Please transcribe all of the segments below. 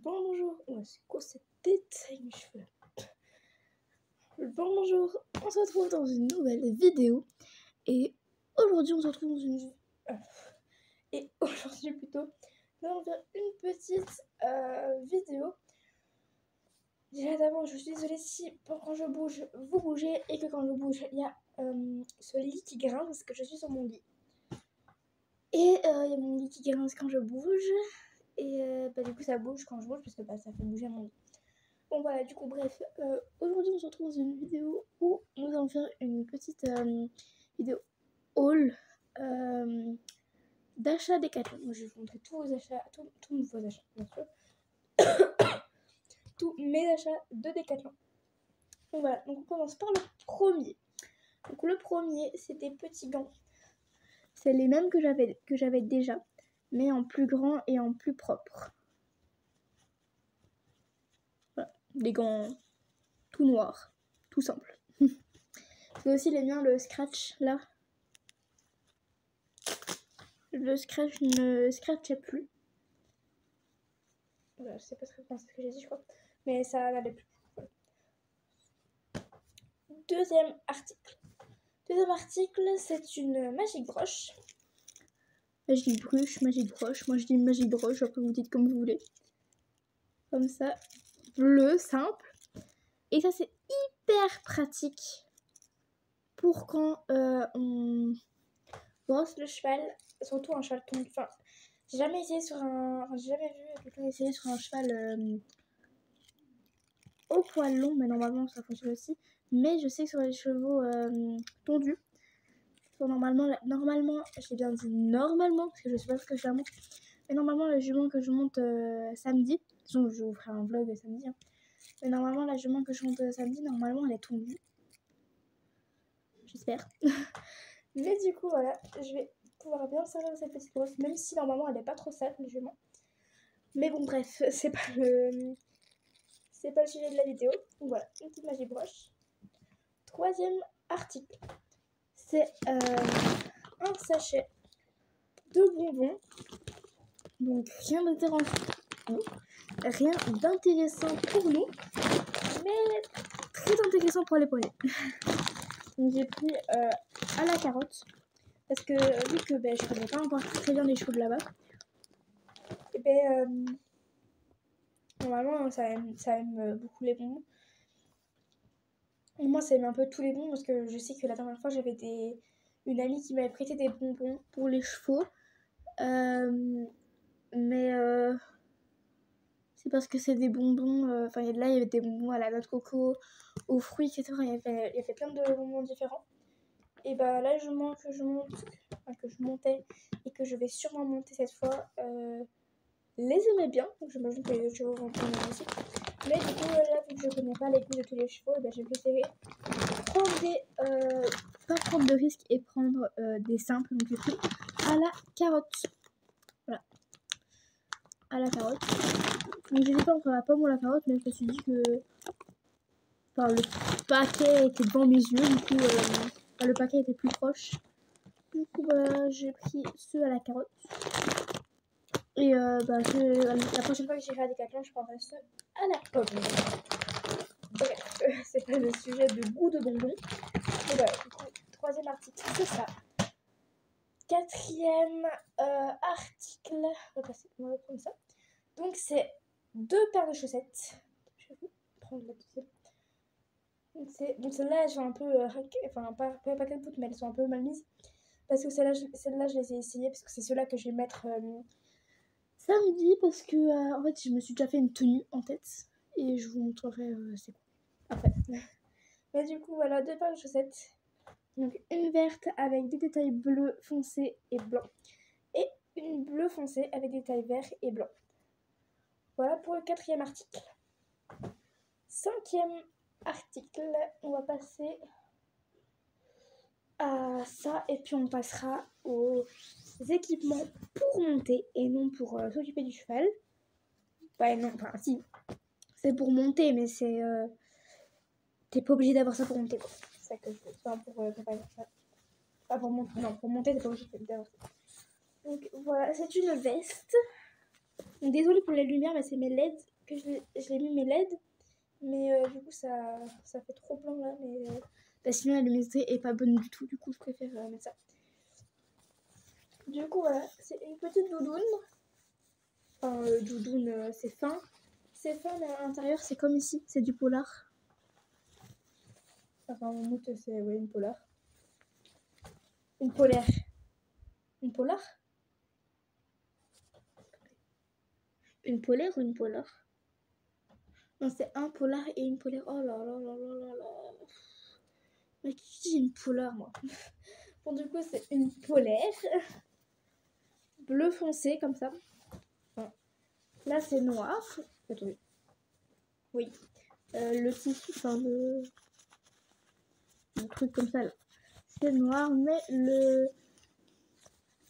Bonjour, c'est quoi cette tête avec mes cheveux? Bonjour, on se retrouve dans une nouvelle vidéo et aujourd'hui on se retrouve dans une et aujourd'hui plutôt nous allons faire une petite vidéo. Déjà d'abord je suis désolée si quand je bouge vous bougez et que quand je bouge il y a ce lit qui grince parce que je suis sur mon lit et il y a mon lit qui grince quand je bouge et du coup ça bouge quand je bouge parce que ça fait bouger mon lit. Bon voilà, du coup bref, aujourd'hui on se retrouve dans une vidéo où nous allons faire une petite vidéo haul d'achat Decathlon. Moi je vais vous montrer tous vos achats, tous vos achats bien sûr, tous mes achats de Decathlon. Donc voilà, donc on commence par le premier. Donc le premier c'est des petits gants. C'est les mêmes que j'avais déjà, mais en plus grand et en plus propre. Voilà, des gants tout noirs, tout simple. C'est aussi les miens, le scratch là. Le scratch ne scratchait plus. Voilà, je sais pas ce que j'ai dit, je crois. Mais ça n'allait plus. Voilà. Deuxième article. Deuxième article, c'est une Magic Broche. Magic Brush, Magic Broche. Moi je dis Magic Broche, après vous dites comme vous voulez. Comme ça. Bleu, simple. Et ça c'est hyper pratique pour quand on brosse le cheval. Surtout un cheval tombe. Enfin, j'ai jamais essayé sur un. Enfin, j'ai jamais vu quelqu'un essayer sur un cheval au poil long, mais normalement ça fonctionne aussi. Mais je sais que sur les chevaux tondus, normalement, j'ai bien dit normalement, parce que je sais pas ce que je la monte, mais normalement la jument que je monte samedi, je vous ferai un vlog samedi, hein. Mais normalement la jument que je monte samedi, normalement elle est tondue. J'espère. Mais du coup voilà, je vais pouvoir bien servir cette petite brosse, même si normalement elle est pas trop sale, la jument. Mais bon bref, c'est pas le sujet de la vidéo. Donc voilà, une petite Magic Broche. Troisième article, c'est un sachet de bonbons. Donc rien d'intéressant pour nous, mais très intéressant pour les poneys. Donc j'ai pris à la carotte, parce que vu que je connais pas encore très bien les chevaux de là-bas, et normalement ça aime beaucoup les bonbons. Et moi ça aime un peu tous les bonbons, parce que je sais que la dernière fois j'avais une amie qui m'avait prêté des bonbons pour les chevaux. Mais c'est parce que c'est des bonbons. Enfin, là, il y avait des bonbons à la noix de coco, aux fruits, etc. Il y avait plein de bonbons différents. Et bah là, que je montais et que je vais sûrement monter cette fois, les aimais bien. Donc, j'imagine que les autres chevaux vont prendre aussi. Mais du coup, là, vu que je connais pas les goûts de tous les chevaux, j'ai préféré pas prendre de risques et prendre des simples. Donc, j'ai pris à la carotte. Voilà. À la carotte. Donc j'hésitais entre la pomme ou la carotte, mais je me suis dit que le paquet était devant mes yeux, du coup le paquet était plus proche. Du coup j'ai pris ceux à la carotte. Et la prochaine fois que j'irai à Decathlon, je prendrai ceux à la pomme. Bref, c'est pas le sujet de goût de bonbons. Et voilà, du coup, troisième article, c'est ça. Quatrième article, on va prendre ça. Donc c'est 2 paires de chaussettes. Je vais prendre la deuxième. Donc celles-là, elles sont un peu pas capotes, mais elles sont un peu mal mises. Parce que celles-là, je les ai essayées parce que c'est ceux-là que je vais mettre samedi. Parce que en fait, je me suis déjà fait une tenue en tête. Et je vous montrerai c'est quoi après. Mais du coup, voilà, 2 paires de chaussettes. Donc une verte avec des détails bleus foncés et blancs. Et une bleue foncée avec des détails verts et blancs. Voilà pour le quatrième article. Cinquième article, on va passer à ça et puis on passera aux équipements pour monter et non pour s'occuper du cheval. Si, c'est pour monter, mais c'est t'es pas obligé d'avoir ça pour monter, quoi. C'est ça que je veux. Pas pour monter. Non, pour monter t'es pas obligé d'avoir ça. Donc voilà, c'est une veste Désolée pour les lumières, mais c'est mes LED que je l'ai mis mes LED. Mais du coup, ça fait trop blanc là. Mais sinon, la luminosité est pas bonne du tout. Du coup, je préfère mettre ça. Du coup, voilà, c'est une petite doudoune. Enfin, doudoune, c'est fin. C'est fin, mais à l'intérieur, c'est comme ici. C'est du polar. Enfin, mon moute, c'est une polar. Une polaire. Une polar? Une polaire ou une polar? Non, c'est un polar et une polaire. Oh là là là là là là. Mais qui dit une polar, moi? Bon, du coup, c'est une polaire. Bleu foncé, comme ça. Enfin, là, c'est noir. Attendez. Oui. Le tissu, enfin, le truc comme ça, là. C'est noir, mais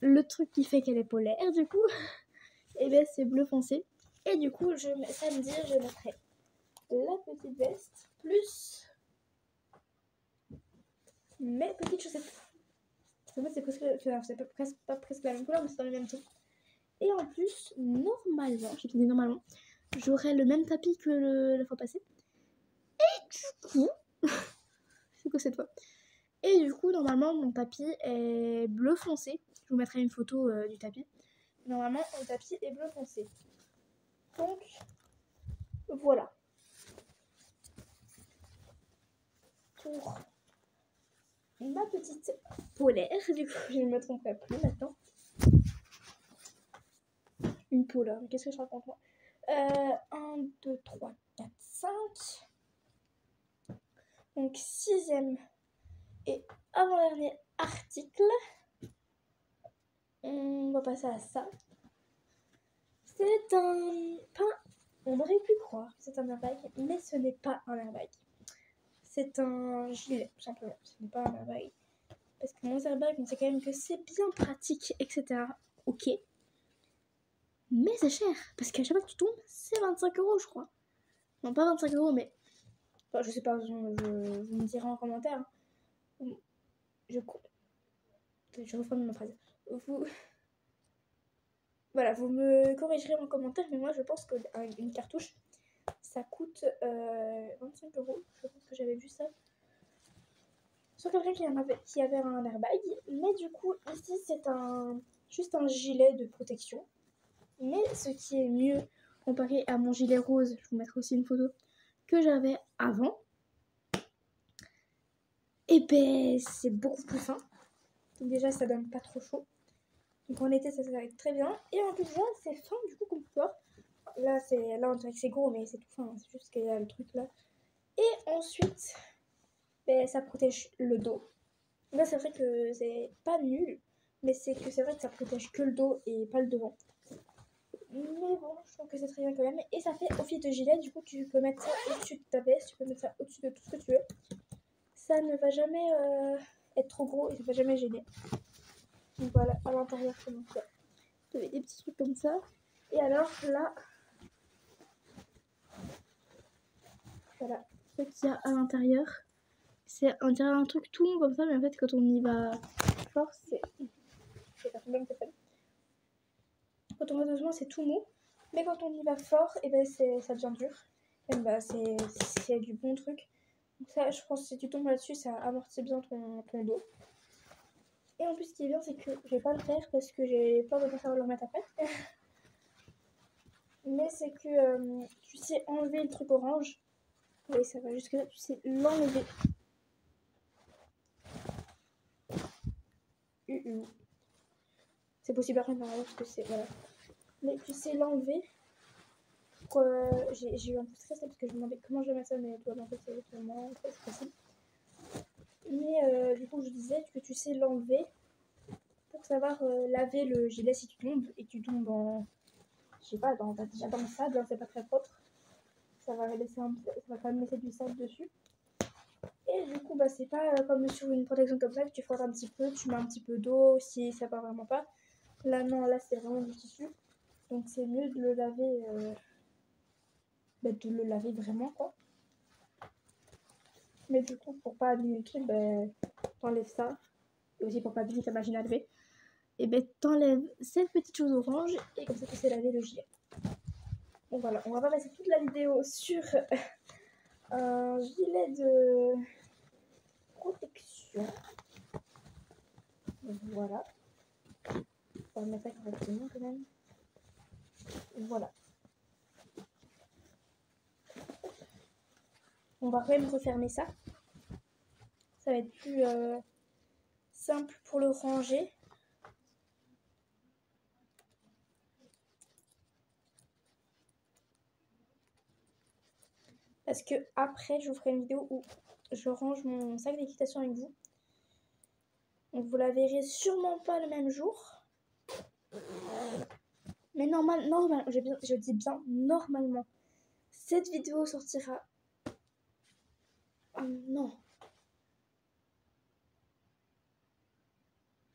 le truc qui fait qu'elle est polaire, du coup, et bien, c'est bleu foncé. Et du coup, samedi, je mettrai la petite veste plus mes petites chaussettes. En fait, c'est pas presque la même couleur, mais c'est dans le même ton. Et en plus, normalement, j'ai dit normalement, j'aurai le même tapis que la fois passée. Et du coup, c'est quoi cette fois? Et du coup, normalement, mon tapis est bleu foncé. Je vous mettrai une photo du tapis. Normalement, mon tapis est bleu foncé. Donc, voilà. Pour ma petite polaire. Du coup, je ne me tromperai plus maintenant. Une polaire. Mais qu'est-ce que je raconte moi? 1, 2, 3, 4, 5. Donc, 6e et avant-dernier article. On va passer à ça. C'est un pain. On aurait pu croire que c'est un airbag, mais ce n'est pas un airbag. C'est un gilet, tout simplement. Ce n'est pas un airbag. Parce que mon airbag, on sait quand même que c'est bien pratique, etc. Ok. Mais c'est cher. Parce qu'à chaque fois que tu tombes, c'est 25 €, je crois. Non, pas 25 €, mais. Enfin, je sais pas, vous me direz en commentaire. Je reformule ma phrase. Voilà, vous me corrigerez en commentaire, mais moi je pense qu'une cartouche, ça coûte 25 €. Je pense que j'avais vu ça sur quelqu'un qui avait un airbag. Mais du coup, ici, c'est juste un gilet de protection. Mais ce qui est mieux, comparé à mon gilet rose, je vous mettrai aussi une photo, que j'avais avant, et ben c'est beaucoup plus fin. Donc déjà, ça donne pas trop chaud. Donc en été, ça s'arrête très bien. Et en plus, là, c'est fin du coup, comme vous pouvez voir. Là, on dirait que c'est gros, mais c'est tout fin. C'est juste qu'il y a le truc là. Et ensuite, ben, ça protège le dos. Là, c'est vrai que c'est pas nul, mais c'est vrai que ça protège que le dos et pas le devant. Mais bon, je trouve que c'est très bien quand même. Et ça fait office de gilet. Du coup, tu peux mettre ça au-dessus de ta veste. Tu peux mettre ça au-dessus de tout ce que tu veux. Ça ne va jamais être trop gros et ça ne va jamais gêner. Donc voilà, à l'intérieur, comme ça. Vous avez des petits trucs comme ça. Et alors là, voilà, ce qu'il y a à l'intérieur. C'est on dirait un truc tout mou comme ça, mais en fait, quand on y va fort, quand on va doucement, c'est tout mou. Mais quand on y va fort, et ben ça devient dur. Et ben c'est du bon truc. Donc ça, je pense que si tu tombes là-dessus, ça amortit bien ton dos. Et en plus, ce qui est bien, c'est que je vais pas le faire parce que j'ai peur de ne pas savoir le remettre après. Mais c'est que tu sais enlever le truc orange. Oui, ça va jusque là. Tu sais l'enlever. C'est possible après parce que c'est. Voilà. Mais tu sais l'enlever. J'ai eu un peu de stress là, parce que je me demandais comment je vais mettre ça, mais toi, en fait, c'est vraiment très facile. Mais du coup, je disais que tu sais l'enlever pour savoir laver le gilet si tu tombes et que tu tombes en. Je sais pas, déjà dans le sable, hein, c'est pas très propre. Ça va quand même laisser du sable dessus. Et du coup, bah, c'est pas comme sur une protection comme ça que tu frottes un petit peu, tu mets un petit peu d'eau si ça va vraiment pas. Là, non, là, c'est vraiment du tissu. Donc, c'est mieux de le laver, vraiment, quoi. Mais du coup, pour pas abîmer le truc, t'enlèves ça. Et aussi pour pas abîmer ta machine à laver. Et t'enlèves cette petite chose orange et comme ça, tu sais laver le gilet. Bon voilà, on va pas passer toute la vidéo sur un gilet de protection. Voilà. On va mettre ça correctement quand même. Voilà. On va quand même refermer ça. Ça va être plus simple pour le ranger. Parce que après, je vous ferai une vidéo où je range mon sac d'équitation avec vous. Donc vous la verrez sûrement pas le même jour. Mais normalement, je dis bien normalement. Cette vidéo sortira... Oh non.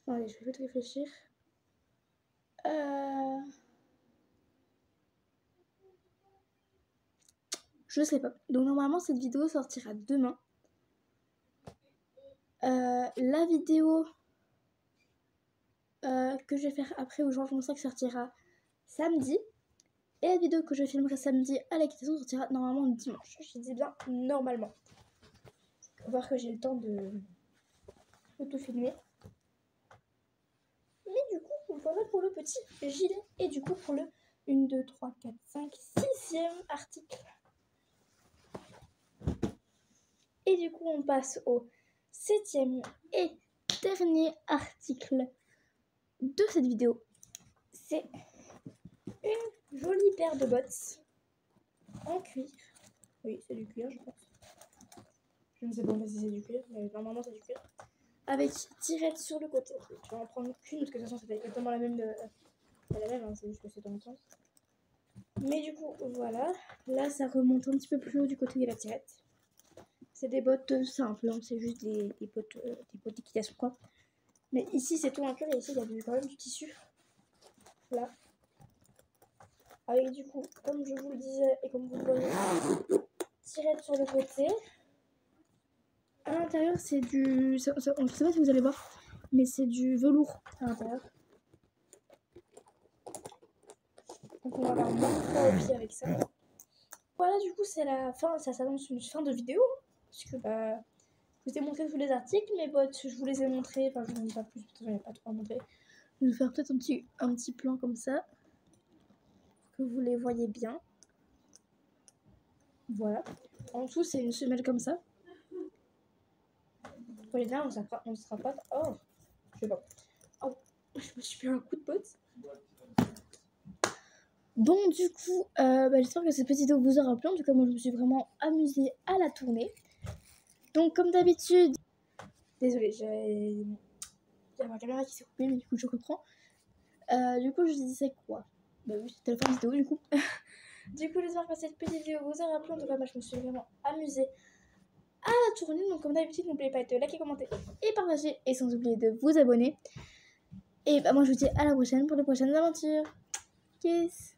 Attendez, je vais juste réfléchir. Je sais pas. Donc normalement, cette vidéo sortira demain. La vidéo que je vais faire après où je range mon sac sortira samedi. Et la vidéo que je filmerai samedi à l'équitation sortira normalement dimanche. Je dis bien normalement. Faut voir que j'ai le temps de tout filmer. Mais du coup, voilà pour le petit gilet. Et du coup, pour le 1, 2, 3, 4, 5, 6e article. Et du coup, on passe au 7e et dernier article de cette vidéo. C'est une jolie paire de bottes en cuir. Oui, c'est du cuir, je pense. Je ne sais pas si c'est du cuir, mais normalement c'est du cuir. Avec tirette sur le côté. Je vais en prendre qu'une, parce que de toute façon c'est exactement la même. C'est la même, hein, c'est juste que c'est dans le sens. Mais du coup, voilà. Là, ça remonte un petit peu plus haut du côté de la tirette. C'est des bottes simples, hein, c'est juste des bottes d'équitation, quoi. Mais ici, c'est tout en cuir, et ici, il y a quand même du tissu. Là. Avec du coup, comme je vous le disais, et comme vous le voyez, tirette sur le côté. À l'intérieur, c'est du... je ne sais pas si vous allez voir, mais c'est du velours à l'intérieur. Donc on va avoir moins de poids au pied avec ça. Voilà, du coup, c'est la fin. Ça s'annonce une fin de vidéo. Parce que je vous ai montré tous les articles. Mes bottes, je vous les ai montrés. Enfin, je vous en dis pas plus, parce que j'en ai pas trop à montrer. Je vais vous faire peut-être un petit plan comme ça. Pour que vous les voyez bien. Voilà. En dessous, c'est une semelle comme ça. Vous voyez bien, on ne sera pas... Oh, je sais pas. Oh, je me suis fait un coup de botte. Bon, du coup, j'espère que cette petite vidéo vous aura plu. En tout cas, moi, je me suis vraiment amusée à la tourner. Donc, comme d'habitude... Désolée, il y a ma caméra qui s'est coupée, mais du coup, je reprends. Du coup, je disais quoi? Bah oui, c'était la fin de vidéo, du coup. Du coup, j'espère que cette petite vidéo vous aura plu. En tout cas, moi, je me suis vraiment amusée à la tourner. Donc, comme d'habitude, n'oubliez pas de liker, commenter et partager. Et sans oublier de vous abonner. Et moi, je vous dis à la prochaine pour les prochaines aventures. Kiss!